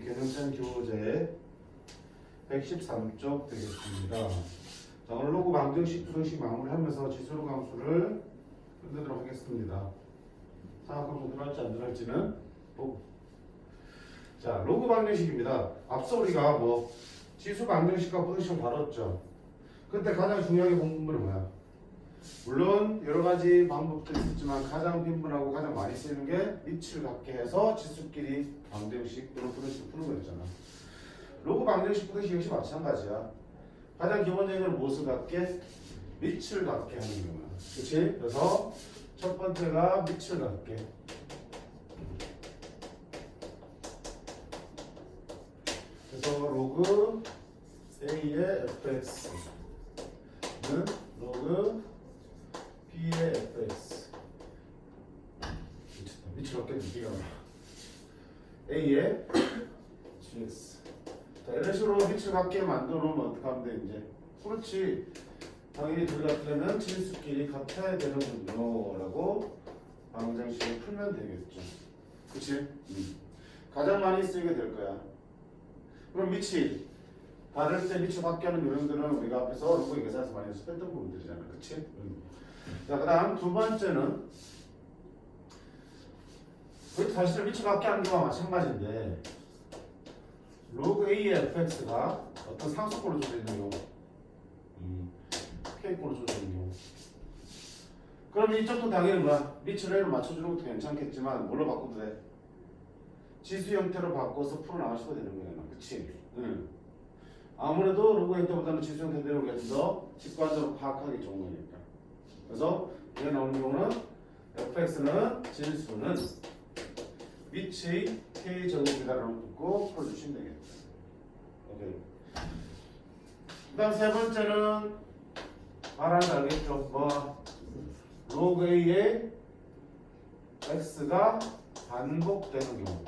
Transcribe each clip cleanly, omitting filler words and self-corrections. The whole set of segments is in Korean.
우리 개념생 교재 113쪽 되겠습니다. 자, 오늘 로그 방정식, 부등식 마무리하면서 지수로 함수를 끝내도록 하겠습니다. 상학함수 들어갈지 안 들어갈지는 보고. 자, 로그 방정식입니다. 앞서 우리가 뭐 지수 방정식과 부등식을 다뤘죠. 그때 가장 중요하게 본 부분은 뭐야? 물론 여러 가지 방법들이 있었지만 가장 빈번하고 가장 많이 쓰이는 게 밑을 갖게 해서 지수끼리 방정식 또는 부등식 푸는 거였잖아. 로그 방정식, 부등식 역시 마찬가지야. 가장 기본적인 건 무엇을 갖게? 밑을 갖게 하는 경우야. 그치? 그래서 첫 번째가 밑을 갖게. 그래서 로그 A의 fx는 로그 B의 fx. 밑을 갖게 느끼가 나. A의 gx. 자, 이런 식으로 밑을 갖게 만들어 놓으면 어떻게 하면 돼, 이제? 그렇지. 당연히 둘 같으려면 진수끼리 같아야 되는군요. 라고 방정식을 풀면 되겠죠. 그치? 가장 많이 쓰이게 될 거야. 그럼 밑이 다를 때 밑을 갖게 하는 요령들은 우리가 앞에서 로그 계산에서 많이 연습했던 부분들이잖아. 그치? 자, 그 다음 두 번째는 사실 밑을 갖게 하는 거와 마찬가지인데 로그 A의 fx가 어떤 상수꼴로 주어져 있는 경우 K꼴로 주어져 있는 경우 그럼 이쪽도 당연히 뭐야? 밑을 A로 맞춰주는 것도 괜찮겠지만 뭘로 바꿔도 돼? 지수 형태로 바꿔서 풀어나가셔도 되는 거야. 그치? 응. 아무래도 로그 형태보다는 지수 형태대로 우리가 더 직관적으로 파악하기 좋은 거니까. 그래서 여기 나오는 경우는 fx는 진수는 밑의 K제곱이다라고 듣고 풀어주시면 되겠다. 오케이. 그 다음 세 번째는 말하는 알겠죠? 뭐 로그 A의 X가 반복되는 경우.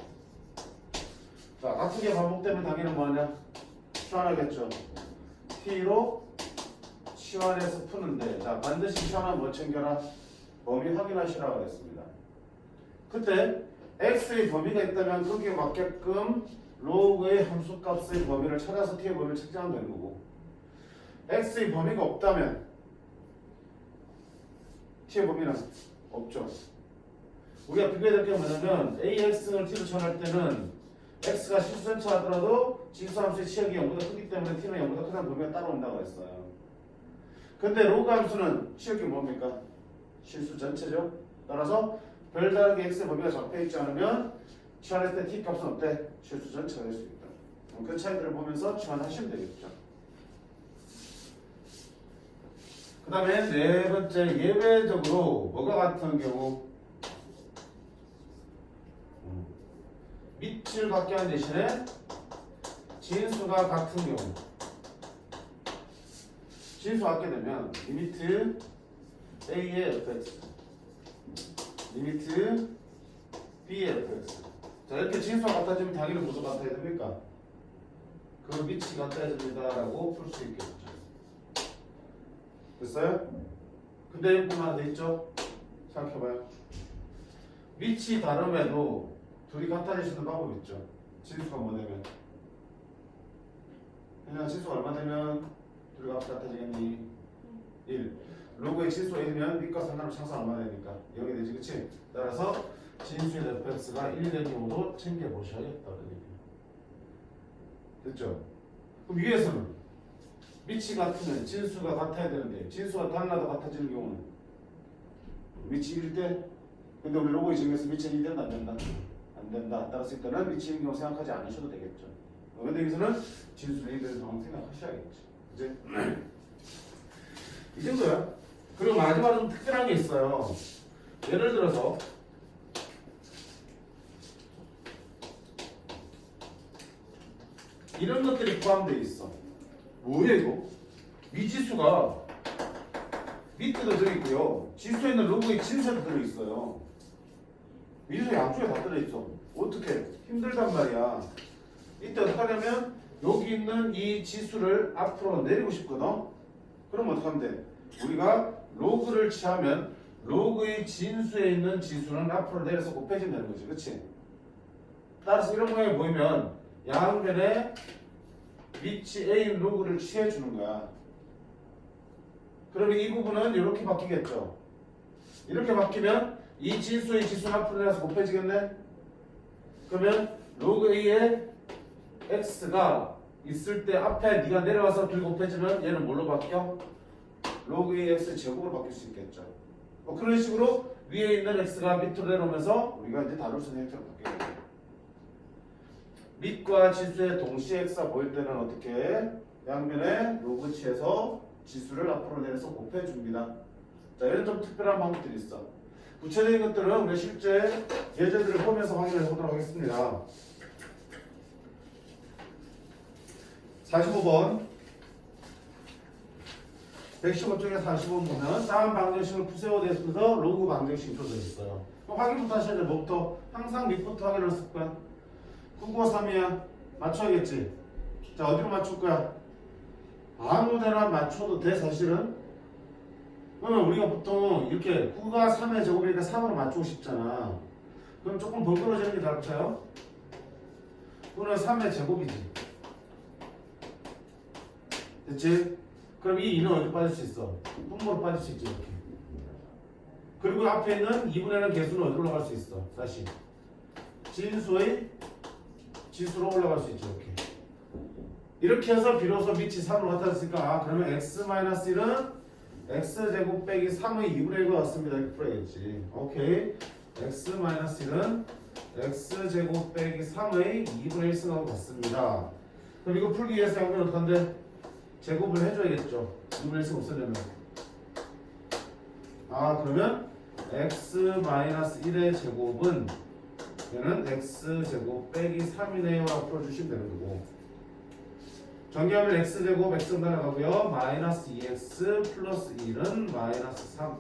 자, 같은 게 반복되면 당연히 뭐하냐? 치환하겠죠. T로 치환해서 푸는데, 자, 반드시 치환하면 뭐 챙겨라? 범위 확인하시라고 그랬습니다. 그때 X의 범위가 있다면 거기에 맞게끔 로그의 함수값의 범위를 찾아서 T의 범위를 책정하면 되는 거고, X의 범위가 없다면 T의 범위는 없죠. 우리가 비교해야 될 게 뭐냐면 AX를 T로 처리할 때는 X가 실수전차 하더라도 지수함수의 치역이 0보다 크기 때문에 T는 0보다 크다는 범위가 따라온다고 했어요. 근데 로그 함수는 치역이 뭡니까? 실수 전체죠. 따라서 별다르게 X의 범위가 잡혀있지 않으면 치환했을 때 T 값은 어때? 실수 전체가 될 수 있다. 그 차이들을 보면서 치환하시면 되겠죠. 그 다음에 네 번째, 예외적으로 뭐가 같은 경우? 밑을 갖게 하는 대신에 진수가 같은 경우. 진수 갖게 되면 리미트 A의 fx, 리미트 B의 fx. 자, 이렇게 진수가 같아지면 당연히 뭐가 같아야 됩니까? 그 밑이 같아야 됩니다라고 풀 수 있겠죠. 됐어요? 근데 여기 하나 더 있죠? 생각해봐요. 밑이 다름에도 둘이 같아질 수 있는 방법이 있죠. 진수가 뭐 되면? 그냥 진수가 얼마 되면 둘이 같아지겠니? 1. 로그의 진수가 1이면 밑과 상관없이 항상 얼마 되니까 0이 되지, 그치? 따라서 진수의 fx가 1이 되는 경우도 챙겨보셔야겠다. 됐죠? 그럼 위에서는 밑이 같으면 진수가 같아야 되는데 진수가 달라도 같아지는 경우는 밑이 1일 때 근데 우리 로고에 정해서 밑이 1이 된다 안 된다? 안 된다. 따라서 일단은 밑이 1인 경우 생각하지 않으셔도 되겠죠. 근데 여기서는 진수는 1이 되는 상황 생각하셔야겠죠. 이제 이 정도야. 그리고 마지막으로 좀 특별한 게 있어요. 예를 들어서 이런 것들이 포함되어 있어. 뭐야 이거? 미지수가 밑에도 들어있고요. 지수에 있는 로그의 진수에도 들어있어요. 미지수 양쪽에 다 들어있어. 어떻게? 힘들단 말이야. 이때 어떻게 하냐면 여기 있는 이 지수를 앞으로 내리고 싶거든? 그럼 어떻게 하면 돼? 우리가 로그를 취하면 로그의 진수에 있는 지수는 앞으로 내려서 곱해지면 되는 거지. 그치? 따라서 이런 모양이 보이면 양변에 위치 A인 로그를 취해주는 거야. 그러면 이 부분은 이렇게 바뀌겠죠. 이렇게 바뀌면 이 진수의 지수는 앞으로 내려서 곱해지겠네. 그러면 로그 A에 x가 있을 때 앞에 네가 내려와서 둘 곱해지면 얘는 뭘로 바뀌어? 로그 A x 제곱으로 바뀔 수 있겠죠. 그런 식으로 위에 있는 x가 밑으로 내려오면서 우리가 이제 다룰 수 있는 형태로 바뀌어요. 밑과 지수의 동시에 x가 보일 때는 어떻게? 양면에 로그 취해서 지수를 앞으로 내려서 곱해줍니다. 자, 이런 좀 특별한 방법들이 있어. 구체적인 것들은 우리 실제 예제들을 보면서 확인해 보도록 하겠습니다. 45번 115쪽에 45번 보면 다음 방정식을 푸세요 되어 있어서 로그 방정식이 주어져 있어요. 확인부터 하셔야 돼. 뭐부터? 항상 밑부터 확인할 습관. 993이야. 맞춰야겠지. 자, 어디로 맞출 거야? 아무데나 맞춰도 돼 사실은. 그러면 우리가 보통 이렇게 9가 3의 제곱이니까 3으로 맞추고 싶잖아. 그럼 조금 번거로워지는 게 잘 붙여요. 9는 3의 제곱이지. 됐지? 그럼 이 2는 어디 빠질 수 있어? 분모로 빠질 수 있지 이렇게. 그리고 앞에 있는 2분의 1 개수는 어디로 올라갈 수 있어? 다시 진수의 지수로 올라갈 수 있죠 이렇게. 이렇게 해서 비로소 밑이 3으로 같아졌으니까 그러면 x-1은 x제곱 빼기 3의 2분의 1과 같습니다. 이렇게 풀어야겠지. 오케이. x-1은 x제곱 빼기 3의 2분의 1 승하고 같습니다. 그럼 이거 풀기 위해서 양변 어떡한데? 제곱을 해줘야겠죠. 2분의 1승 없애려면. 그러면 x-1의 제곱은 얘는 x제곱 빼기 3이네요라고 풀어주시면 되는 거고. 정리하면 x제곱 x는 날아가고요. 마이너스 2x 플러스 1은 마이너스 3.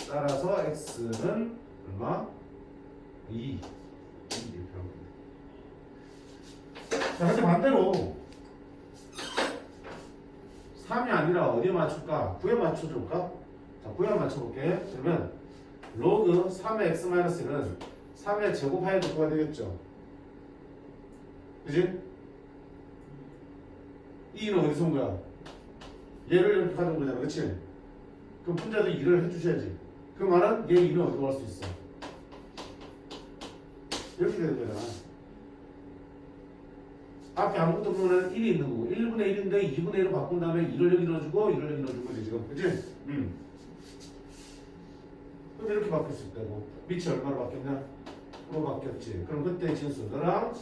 따라서 x는 얼마? 2. 이렇게 합니다. 자, 근데 반대로 3이 아니라 어디에 맞출까? 9에 맞춰줄까? 자, 9에 맞춰볼게. 그러면 로그 3의 x-1은 3의 제곱하여 9가 되겠죠. 그지? 2는 어디서 온 거야? 얘를 이렇게 가져온 거잖아. 그치? 그럼 분자도 2를 해주셔야지. 그 말은 얘 2는 어디로 갈 수 있어? 이렇게 되는 거잖아. 앞에 아무것도 보면 1이 있는 거고 1분의 1인데 2분의 1로 바꾼 다음에 2를 여기 넣어주고 1을 여기 넣어준 거지 지금. 그치? 그럼 이렇게 바뀔 수 있다고. 밑이 얼마로 바뀌었냐? 9로 바뀌었지. 그럼 그때 진수 너랑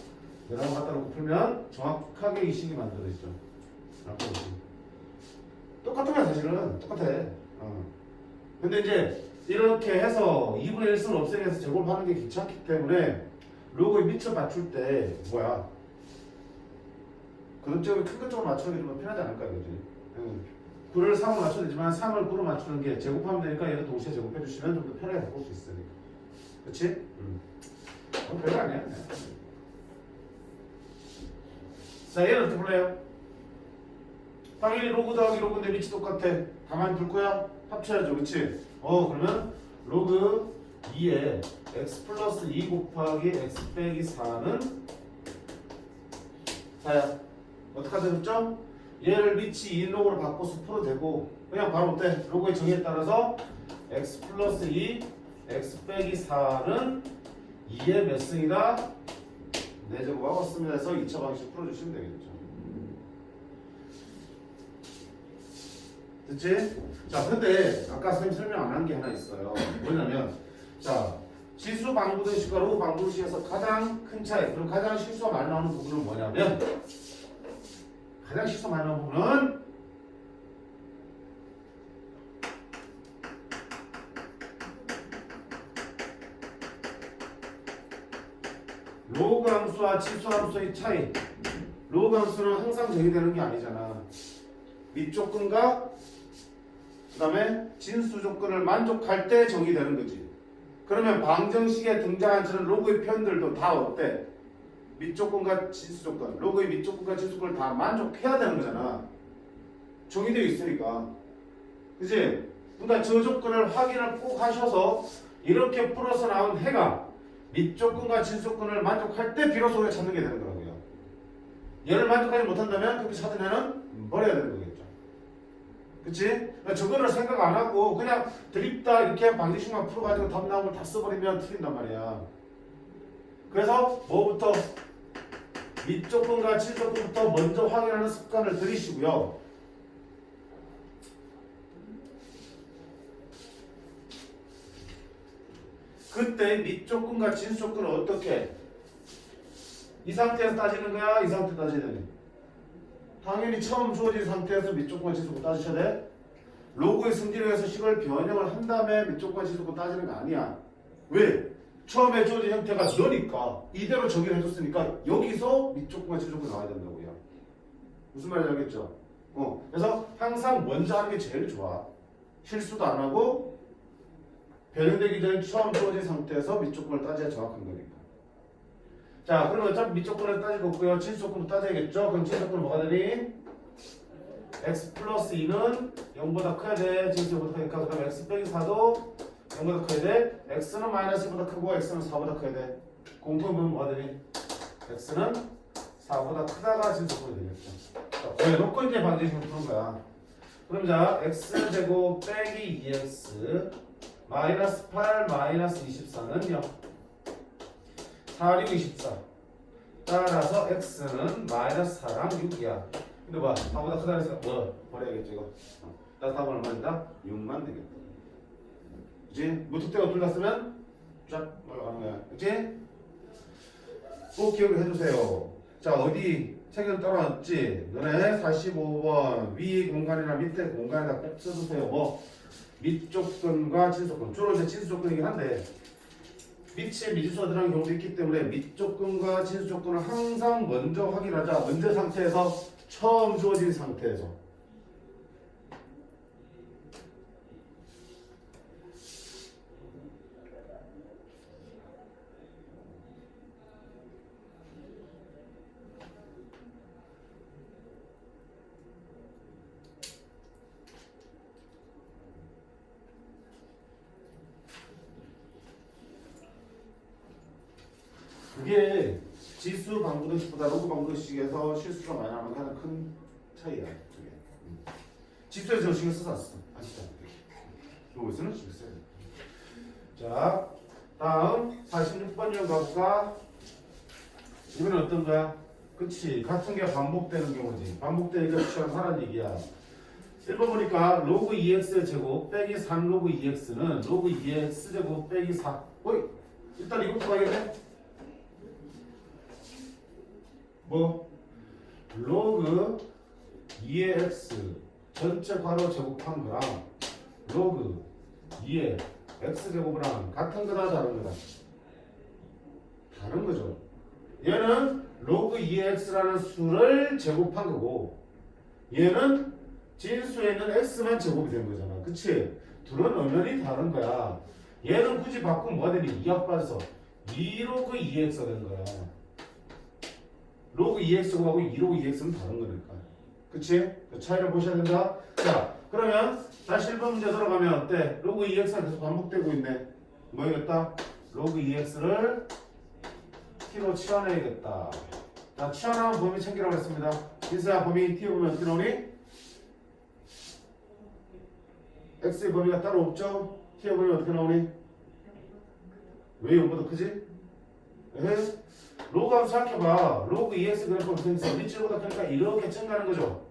갖다 놓고 풀면 정확하게 이 식이 만들어지죠. 똑같은 거야 사실은. 똑같아. 근데 이제 이렇게 해서 2분의 1승을 없애면서 제곱하는 게 귀찮기 때문에 로그에 밑을 맞출 때 뭐야? 그쪽을 큰 것쪽으로 맞추는 게 좀 편하지 않을까 이거지. 9를 3으로 맞춰도 되지만 3을 9로 맞추는 게 제곱하면 되니까 얘도 동시에 제곱해 주시면 좀 더 편하게 바꿀 수 있으니까. 그렇지? 별거 아니야. 자, 얘는 어떻게 불러요? 당연히 로그 더하기 로그인데 밑이 똑같아. 가만히 둘 거야? 합쳐야죠. 그치? 그러면 로그 2에 x 플러스 2 곱하기 x 빼기 4는 4야. 어떡하자 됐죠? 얘를 밑이 2인 로그로 바꿔서 풀어도 되고 그냥 바로 어때? 로그의 정의에 따라서 x 플러스 2 x 빼기 4는 2의 몇 승이다? 4제곱하고 왔습니다 해서 2차 방식 풀어주시면 되겠죠. 됐지? 자, 근데 아까 선생님 설명 안 한 게 하나 있어요. 뭐냐면 자, 지수 방부등식과 로그 방부등식에서 가장 큰 차이, 그리고 가장 실수가 많이 나오는 부분은 뭐냐면 가장 실수가 많이 나오는 부분은 로그 함수와 지수 함수의 차이. 로그 함수는 항상 정의되는 게 아니잖아. 밑조건과 그 다음에 진수 조건을 만족할 때 정의되는 거지. 그러면 방정식에 등장한 저는 로그의 표현들도 다 어때? 밑조건과 진수 조건, 로그의 밑조건과 진수 조건을 다 만족해야 되는 거잖아. 정의되어 있으니까. 그치? 그러니까 저 조건을 확인을 꼭 하셔서 이렇게 풀어서 나온 해가 밑조건과 진수 조건을 만족할 때 비로소 찾는 게 되는 거라고요. 얘를 만족하지 못한다면 그렇게 찾은 애는 버려야 되는 거겠죠. 그치? 저거를 생각 안 하고 그냥 드립다 이렇게 방정식만 풀어가지고 답 나온 걸 다 써버리면 틀린단 말이야. 그래서 뭐부터? 밑조건과 질조건부터 먼저 확인하는 습관을 들이시고요. 그때 밑조건과 진조건을 어떻게? 이 상태에서 따지는 거야? 이 상태 따져야 되니? 당연히 처음 주어진 상태에서 밑조건과 진조건 따지셔야 돼. 로그의 승진에 의해서 식을 변형을 한 다음에 밑조건과 진조건 따지는 거 아니야. 왜? 처음에 주어진 형태가 너니까 이대로 정의를 해줬으니까 여기서 밑조건과 진조건 나와야 된다고요. 무슨 말인지 알겠죠? 그래서 항상 먼저 하는 게 제일 좋아. 실수도 안 하고 변형되기 전에 처음 주어진 상태에서 밑조건을 따져야 정확한 거니까. 자, 그러면 어차피 밑조건을 따질 거고요. 진조건도 따져야겠죠? 그럼 진조건은 뭐가 되니? x 플러스 2는 0보다 커야 돼. 진조건보다 크니까. 그 다음에 x 빼기 4도 0보다 커야 돼. x는 마이너스 1보다 크고 x는 4보다 커야 돼. 공통분은 뭐가 되니? x는 4보다 크다가 진조건이 되겠죠. 자, 그래놓고 이제 방정식을 푸는 거야. 그럼 자, x제곱 빼기 2x 마이너스 8 마이너스 24는요 4, 6, 24 따라서 x는 마이너스 4랑 6이야. 근데 봐 4보다 크다 해서 뭐 버려야겠죠 이거. 나 답은 얼마 된다? 6만 되겠다. 그치? 무턱대고 둘렀으면 쫙 올라가는 거야. 그치? 꼭 기억을 해주세요. 자, 어디 책은 떨어졌지? 너네 45번 위 공간이나 밑에 공간에다 꼭 써주세요. 뭐 밑조건과 진조건, 주로 이제 진조건이긴 한데 밑에 미지수가 들어가는 경우도 있기 때문에 밑조건과 진조건을 항상 먼저 확인하자. 언제 상태에서? 처음 주어진 상태에서. 그게 지수 방정식보다 로그 방정식에서 실수가 많이 나는 가장 큰 차이야. 그게. 지수에서 신경 써서 안 써. 아시죠? 로그에서는 신경 써야 돼. 자, 다음 46번형 가볼까? 이번엔 어떤 거야? 그치. 같은 게 반복되는 경우지. 반복되니까 수치가 하라는 얘기야. 1번 보니까 로그 2x 제곱 빼기 3 로그 2x는 로그 2x 제곱 빼기 4. 어이! 일단 이것부터 봐야겠네? 뭐? 로그 2의 x 전체 괄호 제곱한 거랑 로그 2의 x 제곱이랑 같은 거다 다른 거다? 다른 거죠. 얘는 로그 2의 x라는 수를 제곱한 거고 얘는 진수에 있는 x만 제곱이 된 거잖아. 그치? 둘은 엄연히 다른 거야. 얘는 굳이 바꾸면 뭐가 되니? 2합 빠져서 2로그 2x가 되는 거야. 로그 2x하고 2로그 2x는 다른 거니까. 그치? 그 차이를 보셔야 된다. 자, 그러면 다시 1번 문제 들어가면 어때? 로그 2x가 계속 반복되고 있네. 뭐야겠다? 로그 2x를 t로 치환해야겠다. 자, 치환하면 범위 챙기라고 했습니다. 인수야, 범위 t 보면 어떻게 나오니? x의 범위가 따로 없죠? t의 범위가 어떻게 나오니? 왜 0보다 크지? 에? 로그 한번 생각해봐. 로그 2x 그래프가 생겼어. 밑줄보다 크니까 이렇게 증가하는 거죠.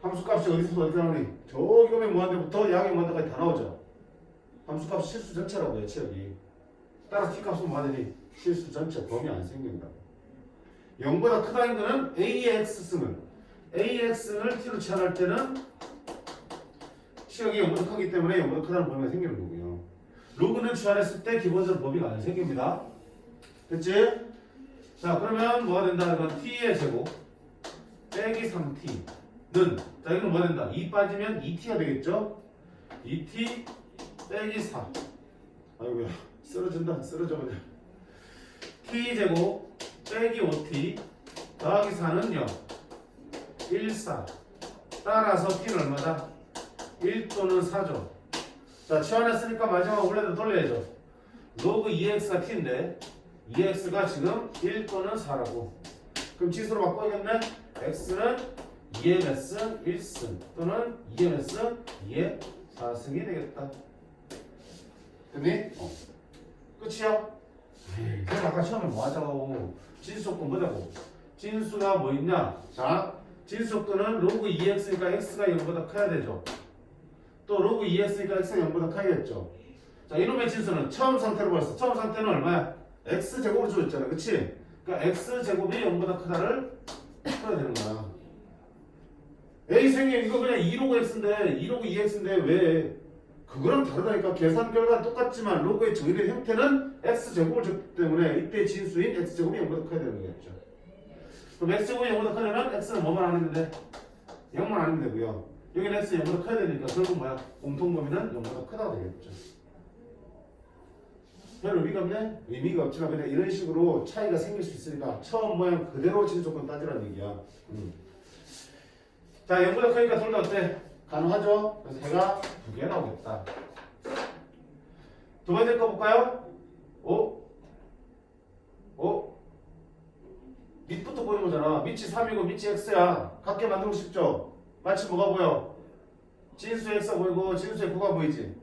함수값이 어디서부터 어떻게 나오니? 저기 오면 무한대부터 양의 무한대까지 다 나오죠. 함수값 실수 전체라고 해요. 여기. 따라서 t값은 뭐하더니 실수 전체 범위 안 생긴다고. 0보다 크다는 거는 ax는 ax를 t로 치환할 때는 시각이 0보다 크기 때문에 0보다 크다는 범위가 생기는 거고요. 로그는 치환했을 때 기본적으로 범위가 안 생깁니다. 됐지? 자, 그러면 뭐가 된다? 이건 t의 제곱 빼기 3t는 자, 이건 뭐가 된다? 2 빠지면 2t가 되겠죠? 2t 빼기 4. 아이고야, 쓰러진다. 쓰러져 그냥. t 제곱 빼기 5t 더하기 4는요 1, 4. 따라서 t는 얼마다? 1 또는 4죠. 자, 치환했으니까 마지막 원래대로 돌려야죠. 로그 2x가 t인데 2x가 지금 1 또는 4라고. 그럼 지수로 바꿔야겠네. x는 2의 몇승 1승 또는 2의 몇승 2의 4승이 되겠다. 됐니? 끝이야? 그럼 아까 처음에 뭐 하자고? 진수 조건 뭐자고? 진수가 뭐 있냐? 자, 진수 조건은 로그 2x니까 x가 0보다 커야 되죠. 또 로그 2x니까 x가 0보다 커야겠죠. 자, 이놈의 진수는 처음 상태로 봤어. 처음 상태는 얼마야? x제곱으로 주어졌잖아. 그치? 그러니까 x제곱이 0보다 크다를 풀어야 되는 거야. 에이 선생님 이거 그냥 2로그 x인데 2로그 2x인데 왜? 그거랑 다르다니까. 계산 결과는 똑같지만 로그의 정의된 형태는 x제곱을 줬기 때문에 이때 진수인 x제곱이 0보다 커야 되는 거겠죠. 그럼 x제곱이 0보다 크려면 x는 뭐만 안 했는데? 0만 안 하면 되고요. 여기는 x 0보다 커야 되니까 결국 뭐야? 공통범위는 0보다 크다고 되겠죠. 별 의미가 없네? 의미가 없지만 그냥 이런 식으로 차이가 생길 수 있으니까 처음 모양 그대로 진수 조건 따지라는 얘기야. 자, 0보다 크니까 둘 다 어때? 가능하죠? 그래서 해가 2개 나오겠다. 두 번째 거 볼까요? 밑부터 보이는 거잖아. 밑이 3이고 밑이 x야. 같게 만들고 싶죠? 마치 뭐가 보여? 진수 x가 보이고 진수의 9가 보이지?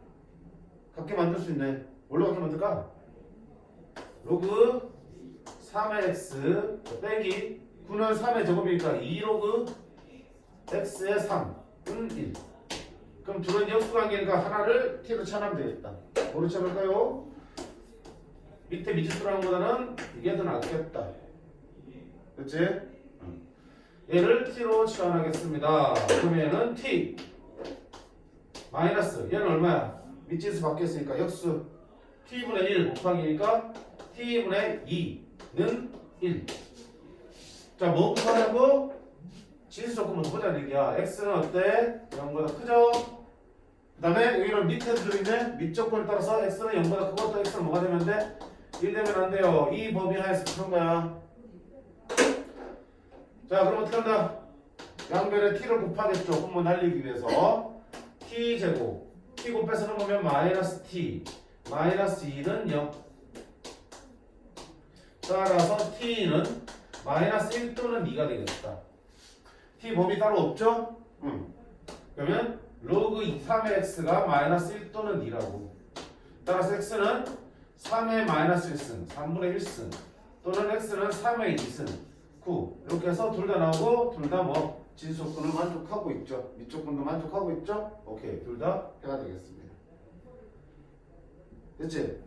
같게 만들 수 있네. 뭘로 같게 만들까? 로그 3의 x 빼기 9는 3의 제곱이니까 2로그 x의 3은 1. 그럼 둘은 역수관계니까 하나를 t로 쳐내면 되겠다. 뭐로 쳐볼까요? 밑에 미지수라는 것보다는 이게 더 낫겠다. 그치? 얘를 t로 치환하겠습니다. 그러면 얘는 t 마이너스 얘는 얼마야? 밑지수 바뀌었으니까 역수 t분의 1 곱하기니까 t분의 2는 1. 자, 뭐 곱하냐고? 진수 조건부터 보자는 얘기야. x는 어때? 0보다 크죠? 그 다음에 여기는 밑에 들어있네. 밑 조건에 따라서 x는 0보다 크고 또 x는 뭐가 되면 돼? 1 되면 안 돼요. 이 범위 하에서 푸는 거야. 자, 그럼 어떻게 한다? 양변에 t를 곱하겠죠. 한번 날리기 위해서. t제곱. t 곱해서 넣으면 마이너스 t. 마이너스 2는 0. 따라서 t는 마이너스 1 또는 2가 되겠다. t 범위 따로 없죠? 그러면 로그 3의 x가 마이너스 1 또는 2라고. 따라서 x는 3의 마이너스 1승, 3분의 1승 또는 x는 3의 2승, 9. 이렇게 해서 둘 다 나오고 둘 다 뭐 진수 조건을 만족하고 있죠. 밑 조건도 만족하고 있죠? 오케이. 둘 다 해가 되겠습니다. 됐지?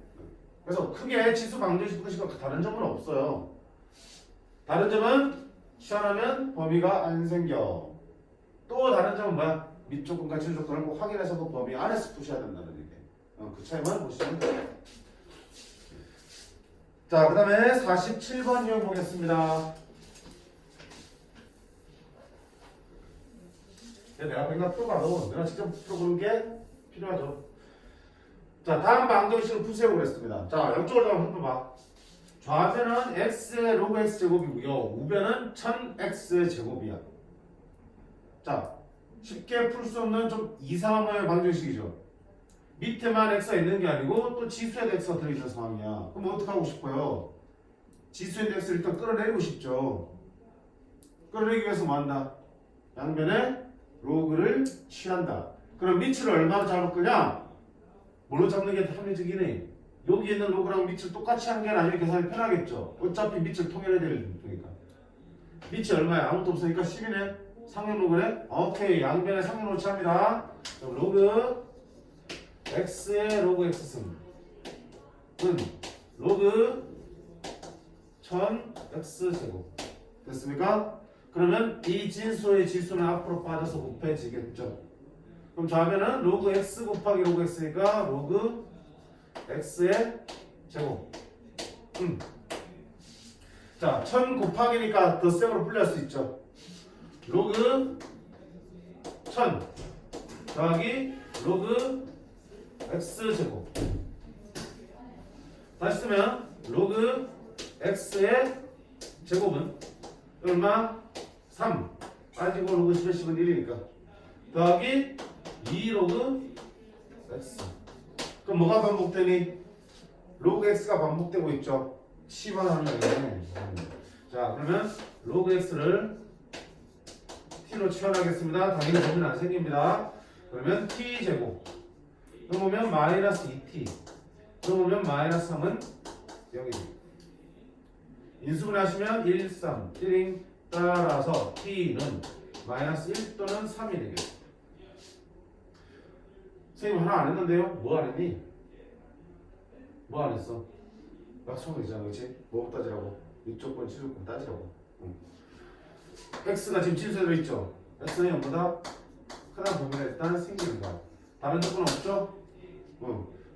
그래서 크게 지수 방정식 푸시가 다른 점은 없어요. 다른 점은 시원하면 범위가 안 생겨. 또 다른 점은 뭐야? 밑 조건과 진수 조건을 꼭 확인해서 그 범위 안에서 푸셔야 된다는 얘기. 그 차이만 보시면 돼요. 자, 그 다음에 47번 유형 보겠습니다. 내가 백날 풀어봐도 내가 직접 풀어보는 게 필요하죠. 자, 다음 방정식을 푸세요 그랬습니다. 자, 이쪽으로 한번 봐. 좌변은 x의 로그 x 제곱이고요. 우변은 1000x의 제곱이야. 자, 쉽게 풀 수 없는 좀 이상한 모양의 방정식이죠. 밑에만 x가 있는 게 아니고 또 지수에도 x가 들어있는 상황이야. 그럼 어떻게 하고 싶어요? 지수에 x를 일단 끌어내리고 싶죠. 끌어내기 위해서 뭐 한다? 양변에 로그를 취한다. 그럼 밑을 얼마로 잡을 거냐? 뭘로 잡는 게 합리적이네. 여기 있는 로그랑 밑을 똑같이 하는 게 아니라 계산이 편하겠죠. 어차피 밑을 통일해야 되니까. 밑이 얼마야? 아무것도 없으니까 10이네. 상면 로그네. 오케이. 양변에 상면 취합니다. 그럼 로그 x의 로그 x승은 로그 1000x제곱. 됐습니까? 그러면 이 진수의 지수는 앞으로 빠져서 곱해지겠죠. 그럼 좌변은 로그 x 곱하기 로그 x니까 로그 x의 제곱. 자, 1000 곱하기니까 덧셈으로 풀릴 수 있죠. 로그 1000 더하기 로그 x제곱. 다시 쓰면 로그 x의 제곱은 얼마? 3 빠지고 로그 10의 10은 1이니까 더하기 2로그 x. 그럼 뭐가 반복되니? 로그 x가 반복되고 있죠. 치환하는 거네. 자, 그럼 그러면 로그 x를 t로 치환하겠습니다. 당연히 범위는 안 생깁니다. 그러면 t제곱 넘으면 마이너스 2t 넘으면 마이너스 3은 0이죠. 인수분해 하시면 1, 3, 1인 따라서 t는 마이너스 1 또는 3이 되겠죠. 선생님 하나 안 했는데요? 뭐 안 했니? 뭐 안 했어? 약속이잖아, 그렇지? 뭐 따지라고? 이쪽 건 치줄 건 따지라고. x가 지금 진수에 들어있죠? x는 0보다 크다는 범위가 일단 생기는 거야. 다른 조건 없죠?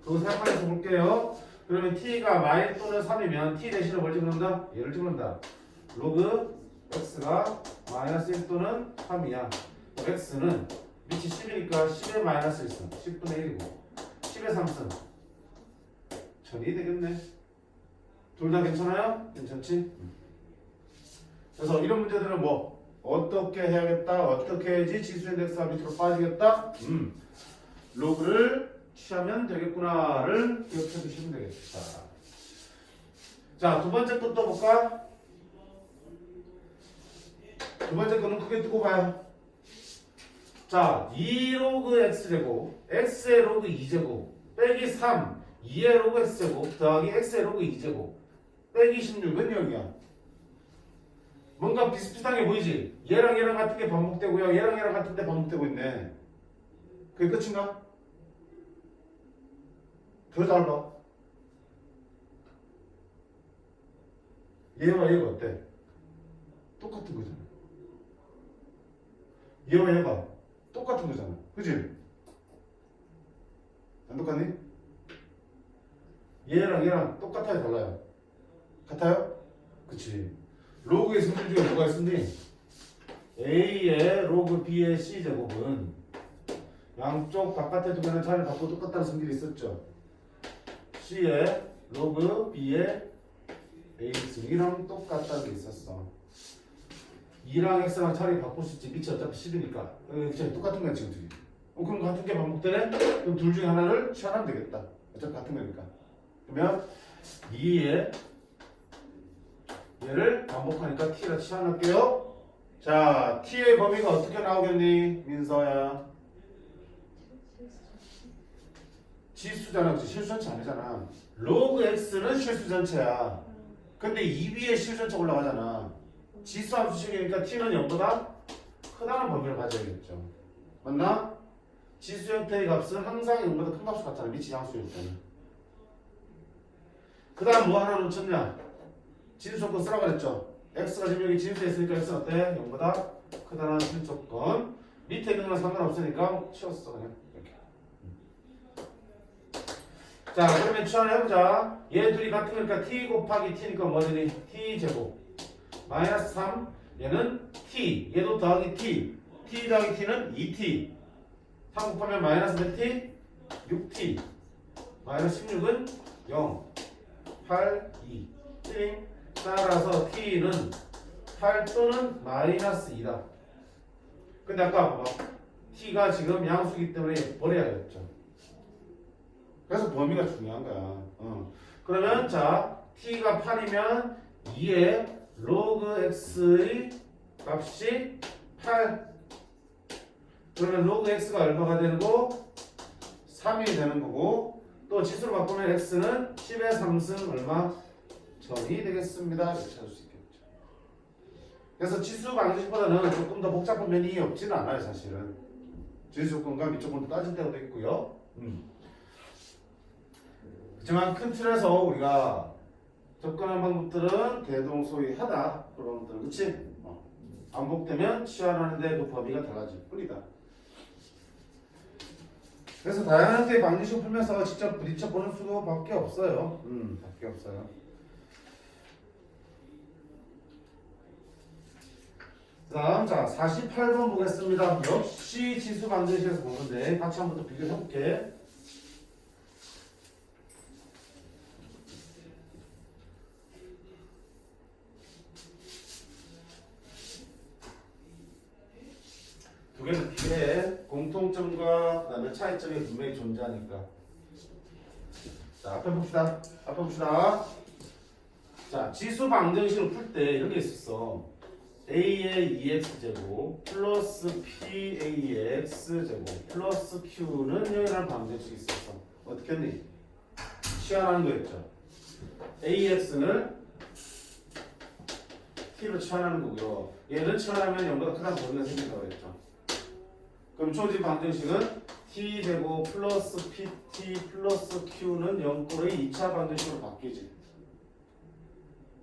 그거 사용해서 볼게요. 그러면 t가 마이 또는 3이면 t 대신에 뭘 집어넣는다? 얘를 집어넣는다. 로그 x가 마이너스 1 또는 3이야. x는 밑이 10이니까 10의 마이너스 1승 10분의 1이고 10의 3승 1000이 되겠네. 둘 다 괜찮아요? 괜찮지? 그래서 이런 문제들은 뭐 어떻게 해야겠다, 어떻게 해야지 지수인덱스가 밑으로 빠지겠다, 로그를 취하면 되겠구나를 기억해 두시면 되겠다. 자, 두 번째 거 또 볼까? 두 번째 거는 크게 뜨고 봐요. 자, 2로그 x제곱 x의 로그 2제곱 빼기 3 2의 로그 x제곱 더하기 x의 로그 2제곱 빼기 16은 0이야. 뭔가 비슷비슷하게 보이지? 얘랑 얘랑 같은 게 반복되고요. 얘랑 얘랑 같은 데 반복되고 있네. 그게 끝인가? 더 잘 봐. 얘와 얘가 어때? 똑같은 거잖아. 얘와 얘가 똑같은 거잖아. 그치? 안 똑같니? 얘랑 얘랑 똑같아요, 달라요? 같아요? 그치. 로그의 승질 중에 뭐가 있었니? A의 로그 B의 C제곱은 양쪽 바깥에 두 개는 차를 바꾸고 똑같다는 승질이 있었죠. C의 로그 B의 A승이랑 똑같다는 게 있었어. 2랑 X랑 차례 바꿀 수 있지. 밑이 어차피 10이니까. 그치? 똑같은 거야 지금 둘이. 그럼 같은 게 반복되네? 그럼 둘 중에 하나를 취하면 되겠다. 어차피 같은 거니까. 그러면 2의 얘를 반복하니까 t가 치환할게요. 자, t의 범위가 어떻게 나오겠니? 민서야. 지수잖아. 그치? 실수전체 아니잖아. 로그 x는 실수전체야. 근데 2b의 실수전체 올라가잖아. 지수 함수식이니까 t는 0보다 크다는 범위를 가져야겠죠. 맞나? 지수 형태의 값은 항상 0보다 큰 값을 갖잖아. 밑이 양수일 때는. 그 다음 뭐 하나 놓쳤냐? 진수 조건 쓰라고 그랬죠. x가 지금 여기 진수에 있으니까 x는 어때? 0보다 크다는 진수 조건. 밑에 있는 거랑 상관없으니까 치웠어 그냥 이렇게. 자, 그러면 취환을 해보자. 얘 둘이 같은 거니까 t 곱하기 t니까 뭐더니 t제곱 마이너스 3 얘는 t 얘도 더하기 t t 더하기 t는 2t 3 곱하면 마이너스 몇 t? 6t 마이너스 16은 0 8 2 7 따라서 t는 8 또는 마이너스 2다. 근데 아까 봐봐. t가 지금 양수기 때문에 버려야겠죠. 그래서 범위가 중요한 거야. 그러면 자 t가 8이면 2의 로그 x의 값이 8. 그러면 로그 x가 얼마가 되는 거? 3이 되는 거고 또 지수로 바꾸면 x는 10의 3승 얼마? 전이 되겠습니다. 이렇게 찾을 수 있겠죠. 그래서 지수 방식보다는 조금 더 복잡한 면이 없지는 않아요, 사실은. 지수 조건과 밑 조건도 따질 때도 있고요. 하지만 큰 틀에서 우리가 접근하는 방법들은 대동소이하다. 그런 것들은 그치? 반복되면 취환하는데 그 범위가 달라질 뿐이다. 그래서 다양한 형태의 방정식을 풀면서 직접 부딪혀보는 수밖에 없어요. 밖에 없어요. 다음 자 48번 보겠습니다. 역시 지수 방정식에서 보는데 같이 한번 더 비교해 볼게. 두 개는 비례해. 공통점과 그다음에 차이점이 분명히 존재하니까. 자, 앞에 봅시다. 앞에 봅시다. 자, 지수 방정식을 풀 때 이런 게 있었어. a의 2x제곱 플러스 pAx제곱 플러스 q는 0이라는 방정식이 있었어. 어떻게 했니? 치환하는 거였죠. ax는 t로 치환하는 거고요. 얘는 치환하면 0보다 크다는 범위가 생긴다고 했죠. 그럼 주어진 방정식은 t제곱 플러스 pt 플러스 q는 0꼴의 2차 방정식으로 바뀌지.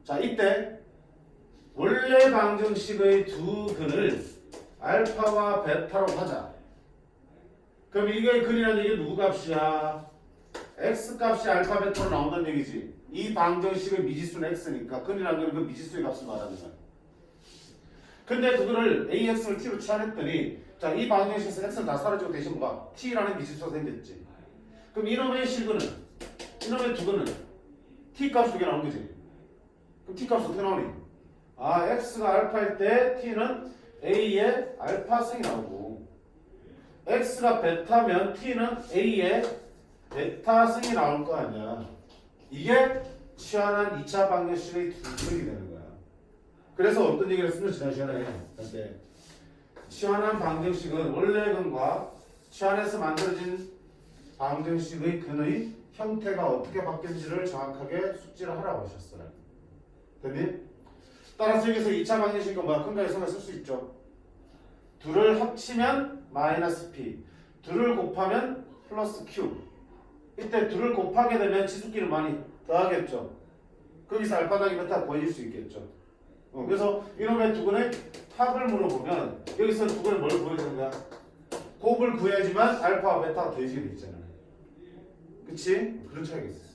자, 이때 원래 방정식의 두 근을 알파와 베타로 하자. 그럼 이게 근이라는 얘기 누구 값이야? x 값이 알파 베타로 나온다는 얘기지. 이 방정식의 미지수는 x니까 근이라는 건 그 미지수의 값을 말하는 거야. 근데 그거를 ax를 t로 치환했더니 자, 이 방정식에서 x는 다 사라지고 대신 뭐가 t라는 미지수가 생겼지. 그럼 이놈의 실근은 이놈의 두 근은 t 값이 두 개 나온 거지. 그럼 t 값이 어떻게 나오니? 아, x가 알파일 때 t는 a의 알파승이 나오고 x가 베타면 t는 a의 베타승이 나올 거 아니야. 이게 치환한 2차 방정식의 두 근이 되는 거야. 그래서 어떤 얘기를 했으면 지난 시간에 할 때 치환한 방정식은 원래 근과 치환해서 만들어진 방정식의 근의 형태가 어떻게 바뀌는지를 정확하게 숙지를 하라고 하셨어요. 됐니? 따라서 여기서 2차 방정식은 뭐야? 근과 해석을 쓸 수 있죠. 둘을 합치면 마이너스 p, 둘을 곱하면 플러스 q. 이때 둘을 곱하게 되면 지수끼리 많이 더하겠죠. 거기서 알파 더하기 베타 보여줄 수 있겠죠. 그래서 이놈의 두 근의 합을 물어보면 여기서 두 근을 뭘 보여주는 거야? 곱을 구해야지만 알파와 베타가 더해지게 돼 있잖아. 그치? 그런 차이가 있었어.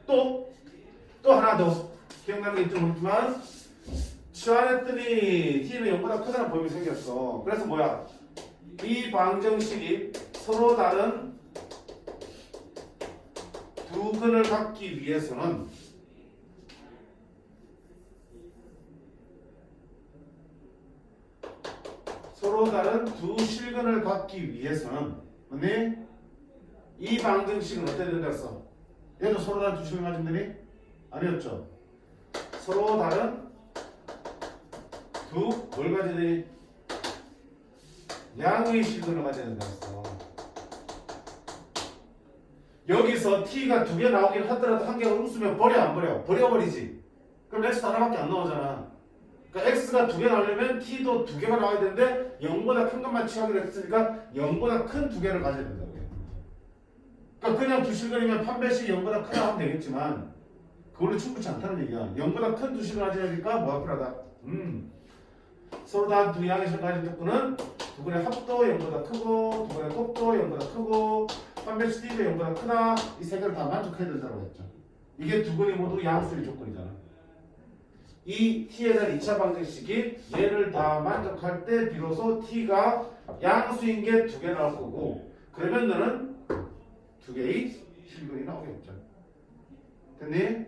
또 하나 더 기억나는 게 좀 없지만 치환했더니 t는 0보다 크다는 범위 생겼어. 그래서 뭐야? 이 방정식이 서로 다른 두 근을 갖기 위해서는 서로 다른 두 실근을 갖기 위해서는 맞니? 이 방정식은 어떻게 된다 했어? 얘도 서로 다른 두 실근 가진다니? 아니었죠. 서로 다른 뭘 가져야 되니? 양의 실근을 가져야 된다 했어. 여기서 t가 두 개 나오긴 하더라도 한 개가 웃으면 버려 안 버려? 버려버리지. 그럼 x 하나밖에 안 나오잖아. 그러니까 x가 두 개 나오려면 t도 두 개가 나와야 되는데 0보다 큰 것만 취하기로 했으니까 0보다 큰 두 개를 가져야 된다고 해요. 그러니까 그냥 두 실근이면 판별식이 0보다 크다 하면 되겠지만 그걸로 충분치 않다는 얘기야. 0보다 큰 두 실근을 가져야 되니까 뭐가 필요하다? 서로 다 두 양의 실을 가진 조건은 두 분의 합도 0보다 크고 두 분의 곱도 0보다 크고 판별식 t도 0보다 크다. 이 세 개를 다 만족해야 된다고 했죠. 이게 두 분이 모두 양수의 조건이잖아. 이 t에 대한 2차 방정식이 얘를 다 만족할 때 비로소 t가 양수인 게 두 개 나올 거고 그러면 너는 두 개의 실근이 나오겠죠. 됐니?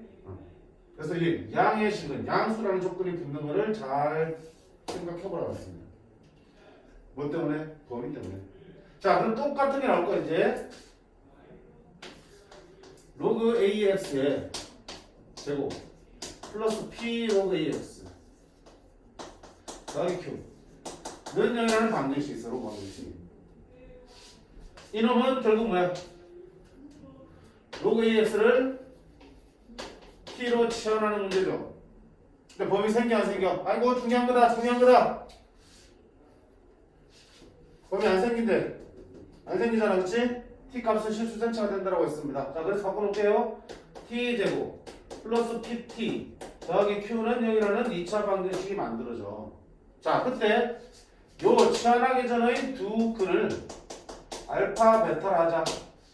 그래서 이 양의 실근, 양수라는 조건이 붙는 거를 잘 생각해 보라고 했습니다. 뭐 때문에? 범위 때문에. 자, 그럼 똑같은 게 나올 거야 이제. 로그 AX의 제곱 플러스 P 로그 AX 더하기 Q 는 0이라는 방정식이 있어. 로그 방정식이. 이놈은 결국 뭐야? 로그 AX를 T로 치환하는 문제죠. 근데 범위 생겨 안 생겨? 아이고 중요한 거다 중요한 거다. 범위 안 생긴대. 안 생기잖아 그치? t 값은 실수전체가 된다고 했습니다. 자 그래서 바꿔놓을게요. t제곱 플러스 pt 더하기 q는 0이라는 2차 방정식이 만들어져. 자 그때 요 치환하기 전의 두 근을 알파 베타로 하자.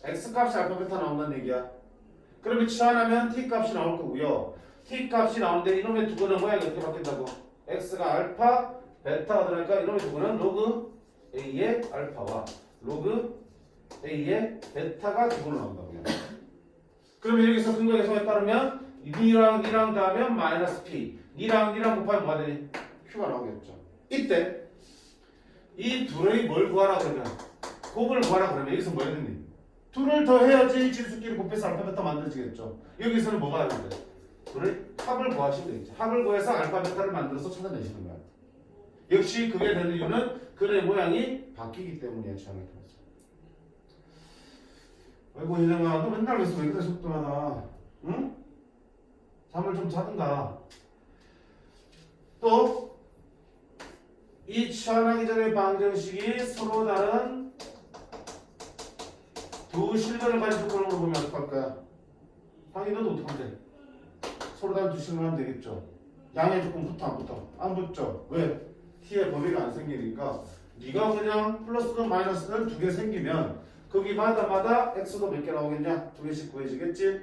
x 값이 알파 베타 나온다는 얘기야. 그러면 치환하면 t 값이 나올 거고요. t 값이 나오는데 이놈의 두 근은 모양이 어떻게 바뀐다고? x가 알파 베타가 들어가니까 이놈의 두 근은 로그 a의 알파와 로그 a의 베타가 두 근으로 나온다고요. 그러면 여기서 근거 계산에 따르면 니랑 더하면 마이너스 p 니랑 곱하면 뭐가 되니? q가 나오겠죠. 이때 이 둘의 뭘 구하라 그러면 곱을 구하라 그러면 여기서 뭐 해야 되니? 둘을 더 해야지 지수끼리 곱해서 알파 베타 만들어지겠죠. 여기서는 뭐가 해야 돼? 그래 합을 구하시면 되겠죠. 합을 구해서 알파 베타를 만들어서 찾아내시는 거야. 역시 그게 되는 이유는 근의 모양이 바뀌기 때문이야. 취향에 따라서. 아이고 이정아 너 맨날 왜 그래 속도하다. 응? 잠을 좀 자든가. 또 이 취한하기 전의 방정식이 서로 다른 두 실근을 가진 조건을 물어보면 어떡할 거야? 당연히 너도 어떡하면 돼? 서로 다른 두 실근 하면 되겠죠. 양의 조건 붙어 안 붙어? 안 붙죠. 왜? t의 범위가 안 생기니까 네가 그냥 플러스든 마이너스든 두 개 생기면 거기마다 x도 몇 개 나오겠냐? 두 개씩 구해지겠지?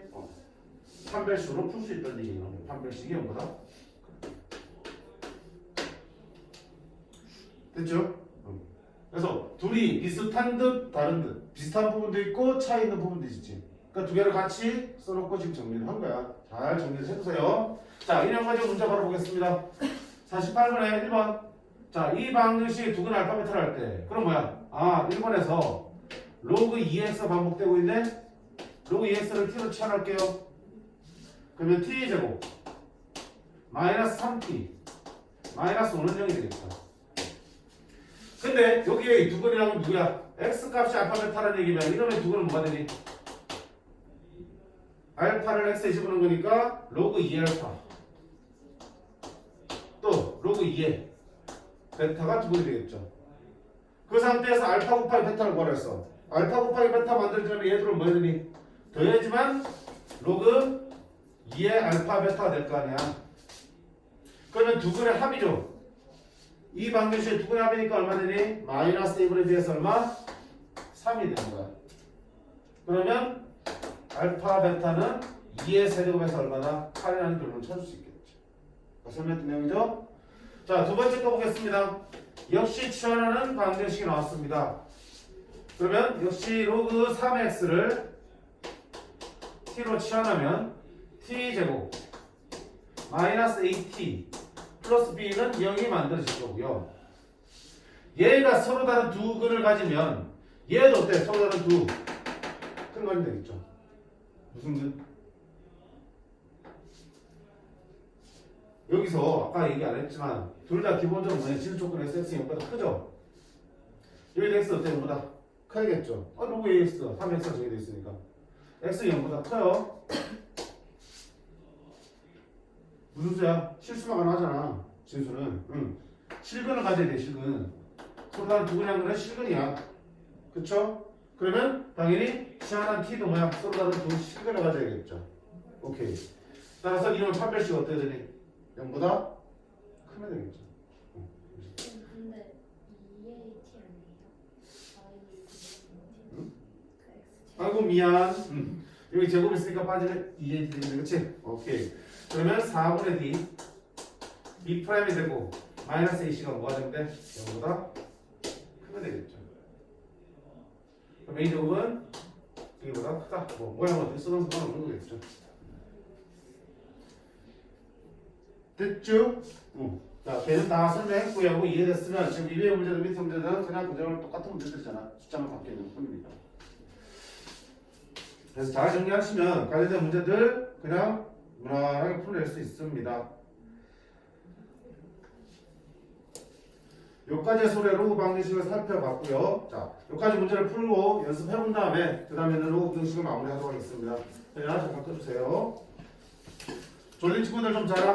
판별식으로 풀 수 있다는 얘기예요. 판별식이 뭐다? 됐죠? 그래서 둘이 비슷한 듯 다른 듯 비슷한 부분도 있고 차이 있는 부분도 있지. 그러니까 두 개를 같이 써놓고 지금 정리를 한 거야. 잘 정리를 해주세요. 자, 1년 가지고 문제 바로 보겠습니다. 48번에 1번. 자, 이 방정식이 두근 알파 베타를 할 때 그럼 뭐야? 아, 1번에서 로그 2x 반복되고 있네? 로그 2x를 t로 치환할게요. 그러면 t제곱 마이너스 3t 마이너스 5는 0이 되겠다. 근데 여기에 두근이라고 누구야? x 값이 알파 베타라는 얘기면 이러면 두근은 뭐가 되니? 알파를 x에 집어넣은 거니까 로그 2알파 또 로그 2에 베타가 두근이 되겠죠. 그 상태에서 알파 곱하기 베타를 구하랬어. 알파 곱하기 베타 만들어주면 얘들은 뭐 되니? 더해지만 로그 2의 알파 베타가 될 거 아니야. 그러면 두근의 합이죠. 이 방정식의 두근의 합이니까 얼마 되니? 마이너스 1분에 비해서 얼마? 3이 되는 거야. 그러면 알파 베타는 2의 세제곱에서 얼마나? 8이라는 결론을 찾을 수 있겠죠. 설명했던 내용이죠? 자, 두 번째 거 보겠습니다. 역시 치환하는 방정식이 나왔습니다. 그러면 역시 로그 3x를 t로 치환하면 t제곱 마이너스 8t 플러스 b는 0이 만들어질 거고요. 얘가 서로 다른 두 근을 가지면 얘도 어때? 서로 다른 두 근 가지면 되겠죠. 무슨 근? 여기서 아까 얘기 안 했지만 둘 다 기본적으로 뭐냐? 지수 조건에서 x이 0보다 크죠? 여기도 x 어때? 0보다 커야겠죠? 로그 ax 3x가 정해져 있으니까 x 0보다 커요. 무슨 수야? 실수가 가능하잖아. 진수는. 응. 실근을 가져야 돼. 실근. 서로 다른 두 근이란 거는 실근이야. 그쵸? 그러면 당연히 치환한 t도 뭐야? 서로 다른 두 실근을 가져야겠죠. 오케이. 따라서 이런 판별식 어떻게 되니? 0보다 크면 되겠죠. 근데 2AT 아니에요? 응? 아이고 미안. 여기 제곱 있으니까 빠지면 2a 되겠네. 그치? 오케이. 그러면 4분의 d b 프라임이 되고 마이너스 ac가 뭐가 되는데 0보다 크면 되겠죠. 그럼 a 제곱은 b보다 크다. 뭐 모양은 어떻게 쓰는 상관없는 거겠죠. 됐죠? 자, 걔는 다 설명했고요. 이해됐으면 지금 이 위의 문제든 밑에 문제든 그냥 그대로 똑같은 문제들이잖아. 숫자만 바뀌는 뿐입니다. 그래서 잘 정리하시면 관련된 문제들 그냥 무난하게 풀어낼 수 있습니다. 여기까지의 소리의 로그 방정식을 살펴봤고요. 자, 여기까지 문제를 풀고 연습해본 다음에 그 다음에는 로그 방정식을 마무리하도록 하겠습니다. 자, 잠깐 꺼주세요. 졸린 친구들 좀 잘